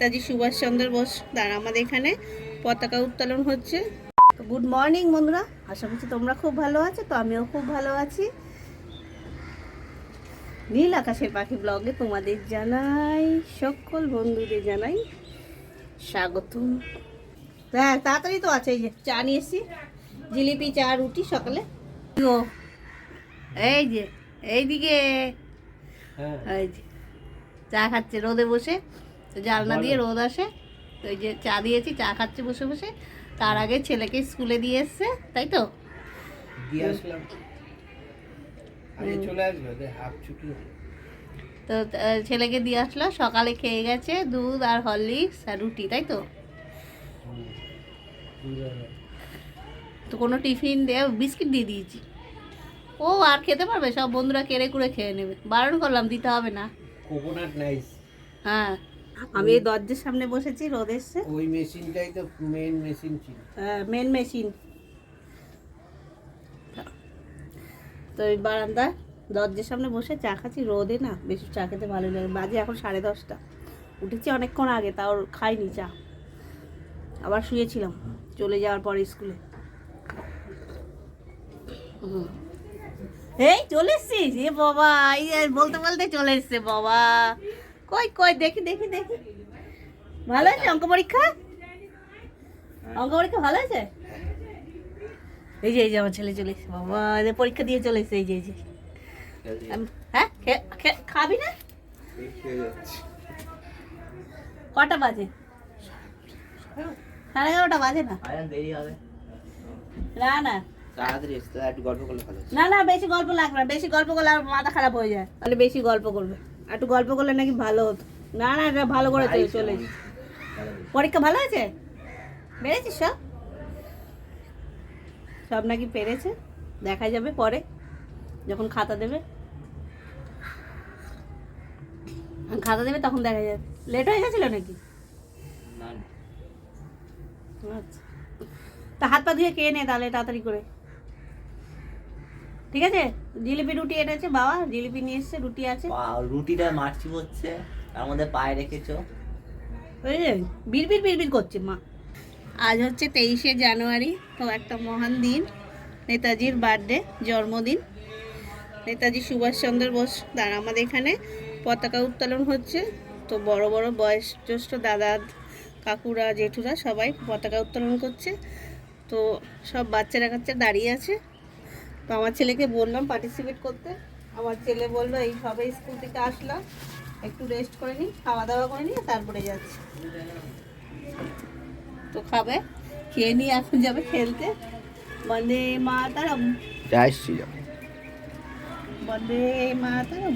নেতাজি সুভাষচন্দ্র বোস দ্বারা আমাদের এখানে পতাকা উত্তোলন হচ্ছে। গুড মর্নিং বন্ধুরা, আশা করছি তোমরা খুব ভালো আছো। তো আমিও খুব ভালো আছি। নীল আকাশের পাখি ব্লগে তোমাদের জানাই, সকল বন্ধুদের জানাই স্বাগতম। হ্যাঁ তাড়াতাড়ি তো আছে, এই যে চা নিয়ে এসছি, জিলিপি চা রুটি সকালে। ও এই যে এইদিকে এই যে চা খাচ্ছে রোদে বসে, জানলা দিয়ে রোদ আসে, তো এই যে চা দিয়েছি, চা খাচ্ছে বসে বসে। তার আগে ছেলেকে স্কুলে দিয়ে এসছে, তাই তো দিয়ে আসলাম, আগে চলে আসবে হাফ ছুটি। তো ছেলেকে দিয়ে আসলো, সকালে খেয়ে গেছে দুধ আর হরলিক্স আর রুটি, তাই তো। তো কোনো টিফিন দিয়ে বিস্কিট দিয়ে দিয়েছি, ও আর খেতে পারবে, সব বন্ধুরা কেড়ে কুড়ে খেয়ে নেবে। বারণ করলাম, দিতে হবে না। Coconut nice. হ্যাঁ, আমি এই দরজার সামনে বসেছি, রোদ এসছে। ওই মেশিনটাই তো মেন মেশিন ছিল। হ্যাঁ, মেন মেশিন। তো এই বারান্দা দরজার সামনে বসে চা খাচ্ছি, রোদে না বেশি চা খেতে ভালো লাগে। বাজে এখন 10:30, উঠেছি অনেকক্ষণ আগে, তাও খাইনি চা। আবার শুয়েছিলাম চলে যাওয়ার পরে স্কুলে। এই চলে এসছিস? এ বাবা, এই বলতে বলতে চলে এসছে বাবা। কই কই দেখি দেখি দেখি, ভালো আছে অঙ্ক পরীক্ষা? অঙ্ক পরীক্ষা ভালো আছে? এই যে আমার ছেলে চলে এসছে বাবা, এদের পরীক্ষা দিয়ে চলে এসছে। এই যে হ্যাঁ, খাবি না? কটা বাজে? 11:30 বাজে না? না না না না, বেশি গল্প লাগবে না, বেশি গল্প করলে আর মাথা খারাপ হয়ে যায়। তাহলে বেশি গল্প করবে, একটু গল্প করলে নাকি ভালো হতো। না না, এটা ভালো করে চলে। পরীক্ষা ভালো আছে? পেরেছিস সব? সব নাকি পেরেছে, দেখা যাবে পরে যখন খাতা দেবে। খাতা দেবে তখন দেখা যাবে। লেট হয়ে গেছিল নাকি? আচ্ছা, তা হাত পা ধুয়ে খেয়ে নে তাহলে তাড়াতাড়ি করে, ঠিক আছে? জিলিপি রুটি এনেছে বাবা, জিলিপি নিয়ে এসছে, রুটি আছে। রুটিটা মারছি হচ্ছে, তার মধ্যে পায়ে রেখেছো, বিড়বিড় বিড়বিড় করছে মা। আজ হচ্ছে 23শে জানুয়ারি, তো একটা মহান দিন, নেতাজির বার্থডে, জন্মদিন। নেতাজি সুভাষচন্দ্র বোস দ্বারা আমাদের এখানে পতাকা উত্তোলন হচ্ছে। তো বড় বড় বয়োজ্যেষ্ঠ দাদা কাকুরা জেঠুরা সবাই পতাকা উত্তোলন করছে। তো সব বাচ্চারা কাচ্চা দাঁড়িয়ে আছে। তো আমার ছেলেকে বললাম পার্টিসিপেট করতে। আমার ছেলে বললো এই সবে স্কুল থেকে আসলাম, একটু রেস্ট করে নিই, খাওয়া দাওয়া করে নিই, তারপরে যাচ্ছি। তো খাবে, খেয়ে নিয়ে এখন যাবে খেলতে। বন্দে মাতরম, জয় শ্রীরাম। বন্দে মাতরম,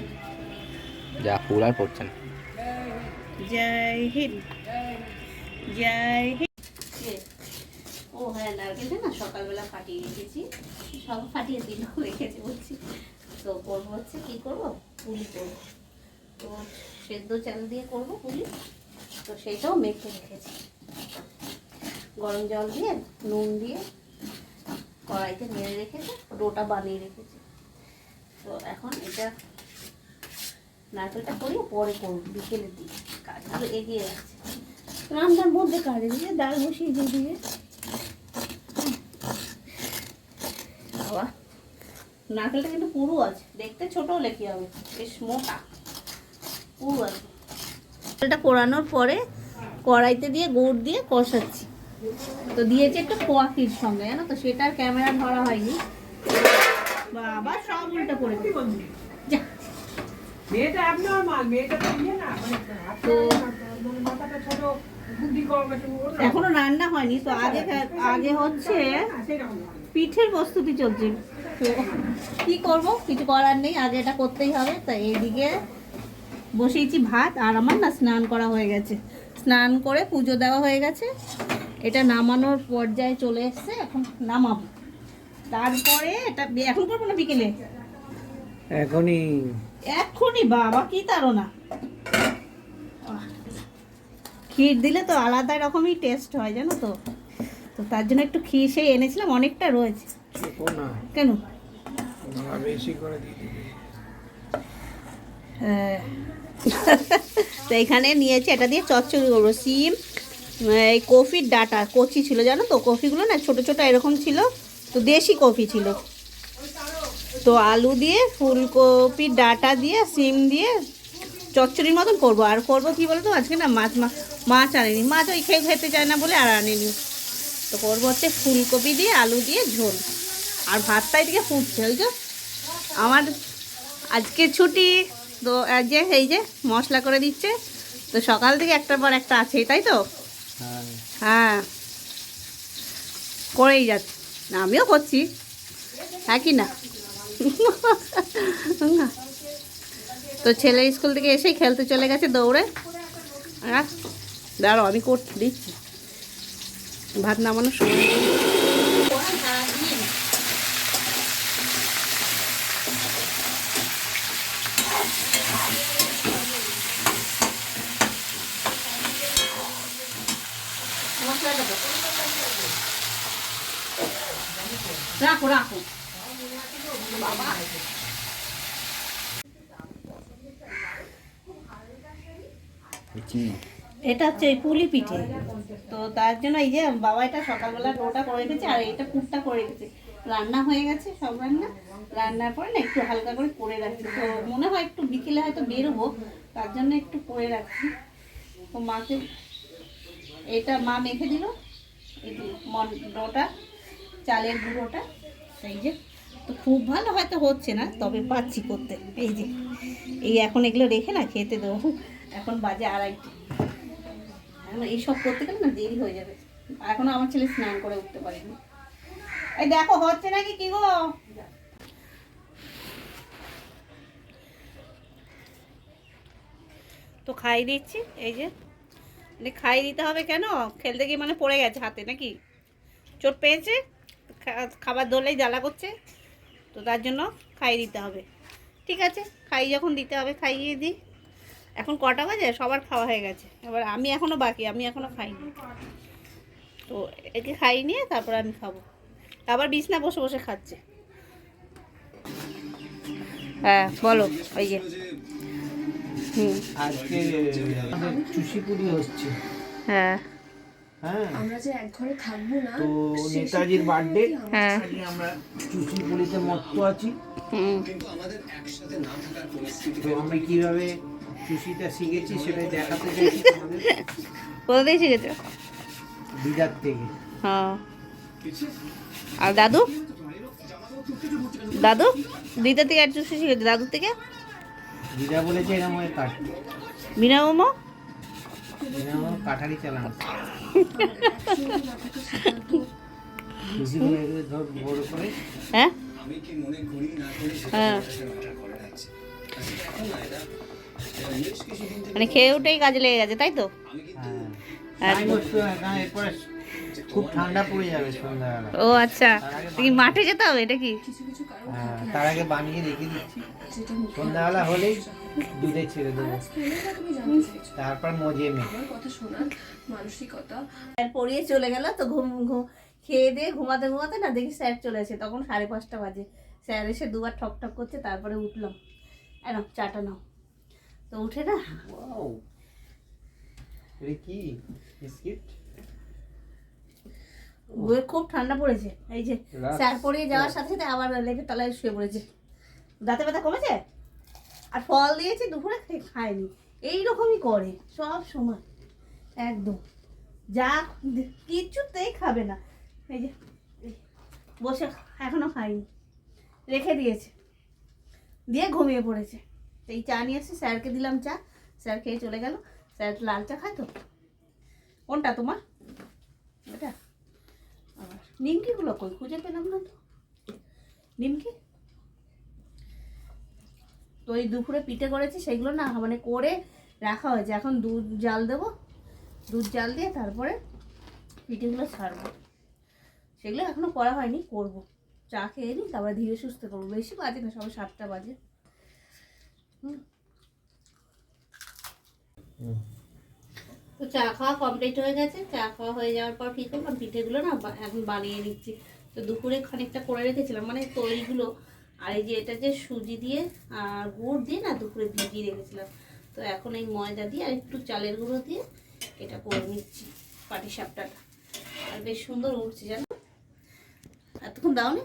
যা ফুল আর পড়ছে না। জয় হিন্দ, জয় হিন্দ। ও হ্যাঁ, নারকেলটা না সকালবেলা ফাটিয়ে রেখেছি, সব ফাটিয়ে দিন রেখেছি বলছি। তো করবো হচ্ছে কী করবো, পুলি করবো। তো সেদ্ধ চাল দিয়ে করবো পুলি, তো সেটাও মেখে রেখেছি। গরম জল দিয়ে নুন দিয়ে কড়াইতে নেড়ে রেখেছি, ডোটা বানিয়ে রেখেছি। তো এখন এটা নারকেলটা করিয়ে পরে করবো, বিকেলের দিকে। কাজ আরও এগিয়ে যাচ্ছে, রান্নার মধ্যে কাজে দিয়ে ডাল বসিয়ে দিয়ে বাবা। নারকেলটা কিন্তু পুরো আছে, দেখতে ছোট হলে কি হবে, বেশ মোটা পুরো আছে। এটা কোরানোর পরে কড়াইতে দিয়ে গুড় দিয়ে কষাচ্ছি। তো দিয়েছি একটা খোয়া ক্ষীর সঙ্গে, জানো তো, সেটা আর ক্যামেরা ধরা হয়নি। বাবা সব উল্টা করে যা। মেয়েটা অ্যাবনরমাল, মেয়েটা তো ইয়ে না, মানে মাথাটা ছোট, বুদ্ধি কম একটু। এখনো রান্না হয়নি, তো আগে হচ্ছে পিঠের প্রস্তুতি চলছে। তো কি করব, কিছু করার নেই, আগে এটা করতেই হবে। তাই এইদিকে বসিয়েছি ভাত, আর আমার না স্নান করা হয়ে গেছে, স্নান করে পুজো দেওয়া হয়ে গেছে। এটা নামানোর পর্যায়ে চলে এসছে, এখন নামাবো। তারপরে এটা এখন করবো না বিকেলে? এখনই বাবা, কি তারো না, ক্ষীর দিলে তো আলাদা রকমই টেস্ট হয়, জানো তো। তো তার জন্য একটু ক্ষীর সেই এনেছিলাম, অনেকটা রয়েছে। কেন বেশি করে দিয়ে দিবি। হ্যাঁ, তো এখানে নিয়েছি, এটা দিয়ে চচ্চড়ি করবো। সিম, এই কফির ডাটা কচি ছিল জানো তো, কফিগুলো না ছোট ছোট এরকম ছিল, তো দেশি কফি ছিল। তো আলু দিয়ে, ফুলকপির ডাটা দিয়ে, সিম দিয়ে চচ্চড়ির মতন করবো। আর করবো কি বলতো, আজকে না মাছ আনিনি, মাছ ওই খেতে চায় না বলে আর আনিনি। তো করবো হচ্ছে ফুলকপি দিয়ে আলু দিয়ে ঝোল। আর ভাতটা এদিকে ফুটছে, ওই যে আমার আজকে ছুটি। তো এই যে মশলা করে দিচ্ছে, তো সকাল থেকে একটার পর একটা আছে, তাই তো? হ্যাঁ, করেই যাচ্ছে, আমিও করছি, হ্যাঁ কি না? তো ছেলে স্কুল থেকে এসেই খেলতে চলে গেছে দৌড়ে। হ্যাঁ, দাঁড়াও আমি করতে দিচ্ছি, ভাত নামানোর সময়। রাখো রাখো বাবা। এটা হচ্ছে ওই পুলি পিঠে, তো তার জন্য এই যে বাবা এটা সকালবেলা ডোটা করে রেখেছে, আর এটা পুরটা করে রেখেছে। রান্না হয়ে গেছে, সব রান্নার পরে না একটু হালকা করে করে রাখছি। তো মনে হয় একটু বিকেলে হয়তো বেরোবো, তার জন্য একটু করে রাখছি। তো মাকে এটা মা মেখে দিল, এই ডোটা, চালের গুঁড়োটা। এই যে, তো খুব ভালো হয়তো হচ্ছে না, তবে পাচ্ছি করতে। এই যে এখন এগুলো রেখে না খেতে দেবো। এখন বাজে 2:30। এখন এইসব করতে গেলে না দেরি হয়ে যাবে। এখনো আমার ছেলে স্নান করে উঠতে পারেনি। এই দেখো হচ্ছে নাকি কি গো। তো খাই দিচ্ছি, এই যে খাই দিতে হবে কেন, খেলতে গিয়ে মানে পড়ে গেছে হাতে নাকি, চোট পেয়েছে, খাবার ধরলেই জ্বালা করছে, তো তার জন্য খাইয়ে দিতে হবে। ঠিক আছে, খাই যখন দিতে হবে খাইয়ে দিই। এখন কটা বাজে, সবার খাওয়া হয়ে গেছে, এবার আমি এখনও বাকি, আমি এখনও খাইনি। তো একে খাইয়ে নিয়ে তারপর আমি খাবো। আবার বিছনা বসে বসে খাচ্ছে। হ্যাঁ বলো। ওই যে আজকে চুষি পুরি হচ্ছে। হ্যাঁ হ্যাঁ, আমরা যে এক ঘরে থাকবো না, তো নেতাজির বার্থডে, হ্যাঁ আমরা চুষি পুরিতে মত্ত আছি। তো আমি কিভাবে চুষিটা শিখেছি সেটাই দেখাতে চাইছি তোমাদের। কোথা থেকে শিখেছো? দিদার থেকে। হ্যাঁ, আর দাদু দাদু দিদার থেকে আর চুষি শিখেছে, দাদুর থেকে? দিদা বলেছে এরকম হয়ে কাট, বিনা মোমো এরকম কাঠারি চালানো। চুষিগুলো এগুলো ধর বড় করে। হ্যাঁ হ্যাঁ, মানে খেয়ে উঠেই কাজে লেগে গেছে, তাই তো? হ্যাঁ, এরপরে খুব ঠান্ডা পড়ে যাবে সন্ধ্যাবেলা। ও আচ্ছা, কি মাঠে যেতে হবে এটা কি? হ্যাঁ, তার আগে বানিয়ে রেখে দিচ্ছি, সন্ধ্যাবেলা হলেই দুধে ছেড়ে দেবো, তারপর মজে মে। কথা শোনার মানসিকতা। স্যার পড়িয়ে চলে গেল, তো খেয়ে দিয়ে ঘুমাতে ঘুমাতে না দেখি স্যার চলে এসে, তখন 5:30 বাজে। স্যার এসে দুবার ঠক ঠক করছে, তারপরে উঠলাম। এনো চাটা নাও। তো উঠে না, ওয়াও, এটা কি বিস্কিট? খুব ঠান্ডা পড়েছে। এই যে রাত। স্যার পড়িয়ে যাওয়ার সাথে সাথে আবার লেপের তলায় শুয়ে পড়েছে। দাঁতে ব্যথা কমেছে? আর ফল দিয়েছি দুপুরে, খায়নি। এইরকমই করে সব সময়, একদম যা কিছুতেই খাবে না। এই যে বসে এখনো খাইনি, রেখে দিয়েছে, দিয়ে ঘুমিয়ে পড়েছে। এই চা নিয়ে এসে স্যারকে দিলাম চা, স্যার খেয়ে চলে গেল। স্যার লাল চা খায় তো। কোনটা তোমার? এটা? আবার নিমকিগুলো কই, খুঁজে পেলাম না তো নিমকি। তো ওই দুপুরে পিঠে করেছি, সেগুলো না মানে করে রাখা হয়েছে। এখন দুধ জাল দেবো, দুধ জাল দিয়ে তারপরে পিঠেগুলো ছাড়বো। সেগুলো এখনো করা হয়নি, করব। চা খেয়ে নিই, তারপরে ধীরে সুস্থে করবো। বেশি বাজে না, সবাই 7টা বাজে। তো চা খাওয়া কমপ্লিট হয়ে গেছে। চা খাওয়া হয়ে যাওয়ার পর কী করলাম, পিঠেগুলো না এখন বানিয়ে নিচ্ছি। তো দুপুরে খানিকটা করে রেখেছিলাম, মানে তৈরিগুলো। আর এই যে এটা যে সুজি দিয়ে আর গুড় দিয়ে না দুপুরে ভিজিয়ে রেখেছিলাম। তো এখন এই ময়দা দিয়ে আর একটু চালের গুঁড়ো দিয়ে এটা করে নিচ্ছি পাটিসাপটাটা। আর বেশ সুন্দর উঠছে জানো, এতক্ষণ দাও না।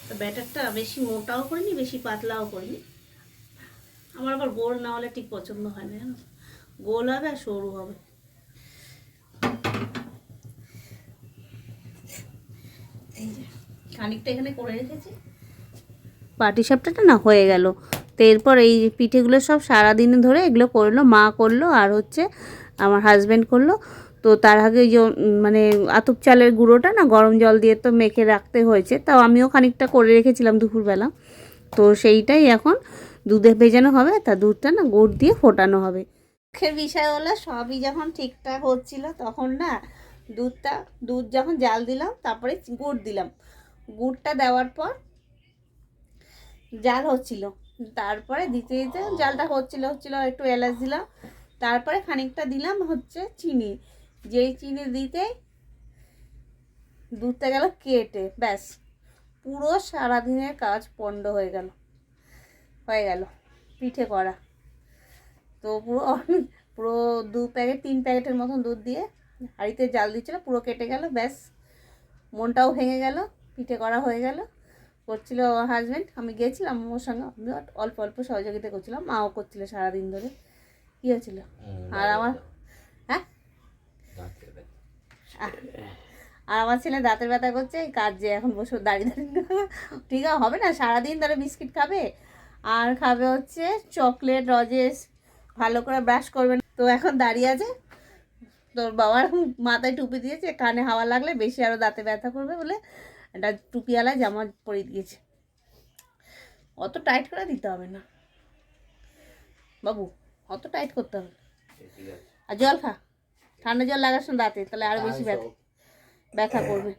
তো ব্যাটারটা বেশি মোটাও করিনি বেশি পাতলাও করিনি। আমার আবার গোল না হলে ঠিক পছন্দ হয় না জানো, গোল হবে আর সরু হবে। এই যে খানিকটা এখানে করে রেখেছি, পাটিসাপটাটা না হয়ে গেল। তো এরপর এই পিঠেগুলো সব সারাদিন ধরে এগুলো করলো, মা করলো আর হচ্ছে আমার হাজব্যান্ড করলো। তো তার আগে যে মানে আতপ চালের গুঁড়োটা না গরম জল দিয়ে তো মেখে রাখতে হয়েছে, তাও আমিও খানিকটা করে রেখেছিলাম দুপুরবেলা। তো সেইটাই এখন দুধে ভেজানো হবে, তা দুধটা না গুড় দিয়ে ফোটানো হবে। দুঃখের বিষয় হলো সবই যখন ঠিকঠাক হচ্ছিল তখন না দুধ যখন জাল দিলাম তারপরে গুড় দিলাম, গুড়টা দেওয়ার পর জাল হচ্ছিল, তারপরে দিতে দিতে জালটা হচ্ছিল একটু এলাচ দিলাম, তারপরে খানিকটা দিলাম হচ্ছে চিনি, যেই চিনি দিতে দুধটা গেল কেটে, ব্যাস পুরো সারাদিনের কাজ পণ্ড হয়ে গেল পিঠে করা। তো পুরো 3 প্যাকেটের মতন দুধ দিয়ে হাঁড়িতে জাল দিচ্ছিলো, পুরো কেটে গেল, ব্যাস মনটাও ভেঙে গেল, পিঠে করা হয়ে গেল। করছিল হাজব্যান্ড, আমি গিয়েছিলাম ওর সঙ্গে, আমি অল্প অল্প সহযোগিতা করছিলাম, মাও করছিল সারাদিন ধরে। কী হয়েছিল? আর আমার হ্যাঁ আর আমার ছেলে দাঁতের ব্যথা করছে, এই কাজ যে এখন বসে দাঁড়িয়ে ঠিক হবে না, সারাদিন ধরে বিস্কিট খাবে আর খাবে হচ্ছে চকলেট রজেস, ভালো করে ব্রাশ করবে না। তো এখন দাঁড়িয়ে আছে, তোর বাবার মাথায় টুপি দিয়েছে, কানে হাওয়া লাগলে বেশি আরও দাঁতে ব্যথা করবে বলে একটা টুপিওয়ালা জামা পরিয়ে দিয়েছে। অত টাইট করে দিতে হবে না বাবু, অত টাইট করতে হবে। আর জল খা, ঠান্ডা জল লাগাস না দাঁতে, তাহলে আরও বেশি ব্যথা করবে।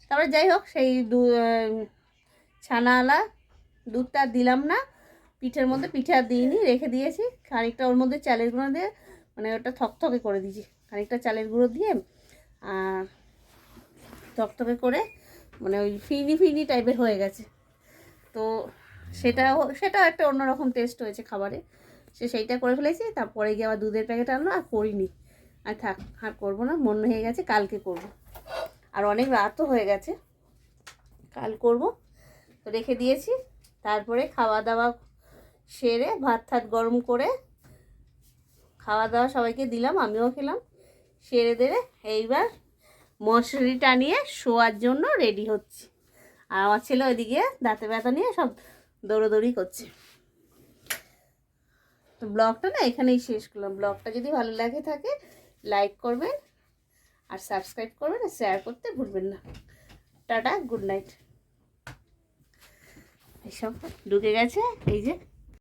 তারপরে যাই হোক, সেই ছানাওয়ালা দুধটা দিলাম না পিঠের মধ্যে, পিঠে আর দিইনি, রেখে দিয়েছি। খানিকটা ওর মধ্যে চালের গুঁড়ো দিয়ে মানে ওটা থকথকে করে দিয়েছি, খানিকটা চালের গুঁড়ো দিয়ে থকথকে করে মানে ওই ফিনি টাইপের হয়ে গেছে। তো সেটাও একটা অন্যরকম টেস্ট হয়েছে খাবারে, সেইটা করে ফেলেছি। তারপরে গিয়ে আবার দুধের প্যাকেট আনলো, আর করিনি, আর থাক আর করবো না, মন হয়ে গেছে কালকে করব, আর অনেক রাতও হয়ে গেছে, কাল করব। তো রেখে দিয়েছি। তারপরে খাওয়া দাওয়া সেরে ভাত গরম করে খাওয়া দাওয়া সবাইকে দিলাম, আমিও খেলাম, সেরে দেবে এইবার মশারি টানিয়ে শোয়ার জন্য রেডি হচ্ছি। আর আমার ছেলে ওইদিকে দাঁতে ব্যথা নিয়ে সব দৌড়োদৌড়ি করছে। তো ব্লগটা না এখানেই শেষ করলাম। ব্লগটা যদি ভালো লাগে থাকে লাইক করবেন আর সাবস্ক্রাইব করবেন আর শেয়ার করতে ভুলবেন না। Tata, good night. এইসব ঢুকে গেছে এই যে